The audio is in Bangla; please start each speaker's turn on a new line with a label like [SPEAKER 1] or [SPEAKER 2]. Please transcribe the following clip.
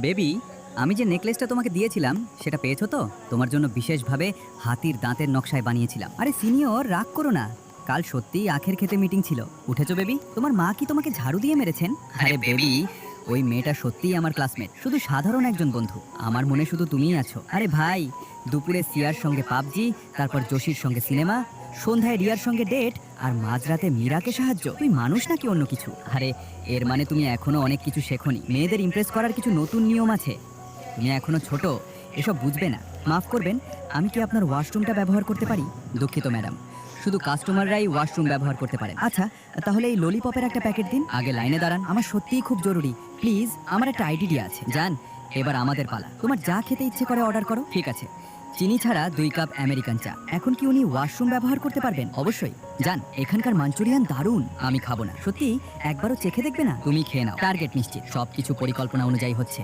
[SPEAKER 1] বেবি, আমি যে নেকলেসটা তোমাকে দিয়েছিলাম সেটা পেয়েছো তো? তোমার জন্য বিশেষভাবে হাতির দাঁতের নকশায় বানিয়েছিলাম। আরে সিনিয়র, রাগ করো না। কাল সত্যিই আখের খেতে মিটিং ছিল। উঠেছো বেবি? তোমার মা কি তোমাকে ঝাড়ু দিয়ে মেরেছেন? আরে বেবি, ওই মেয়েটা সত্যিই আমার ক্লাসমেট, শুধু সাধারণ একজন বন্ধু। আমার মনে শুধু তুমিই আছো। আরে ভাই, দুপুরে সিয়ার সঙ্গে পাবজি, তারপর জোশীর সঙ্গে সিনেমা, সন্ধ্যায় রিয়ার সঙ্গে ডেট, আর মাঝরাতে মীরাকে সাহায্য। তুই মানুষ নাকি অন্য কিছু? আরে এর মানে তুমি এখনো অনেক কিছু শেখোনি। মেয়েদের ইমপ্রেস করার কিছু নতুন নিয়ম আছে। তুমি এখনো ছোট, এসব বুঝবে না। মাফ করবেন, আমি কি আপনার ওয়াশরুমটা ব্যবহার করতে পারি? দুঃখিত ম্যাডাম, শুধু কাস্টমাররাই ওয়াশরুম ব্যবহার করতে পারে। আচ্ছা, তাহলে এই ললিপপের একটা প্যাকেট দিন। আগে লাইনে দাঁড়ান, আমার সত্যিই খুব জরুরি। প্লিজ, আমার একটা আইডিয়া আছে। যান, এবার আমাদের পালা। তোমার যা খেতে ইচ্ছে করে অর্ডার করো। ঠিক আছে, চিনি ছাড়া 2 কাপ আমেরিকান চা। এখন কি উনি ওয়াশরুম ব্যবহার করতে পারবেন? অবশ্যই। যান, এখানকার মাঞ্চুরিয়ান দারুণ। আমি খাবো না। সত্যি একবারও চেখে দেখবে না? তুমি খেয়ে নাও, টার্গেট নিশ্চিত। সবকিছু পরিকল্পনা অনুযায়ী হচ্ছে।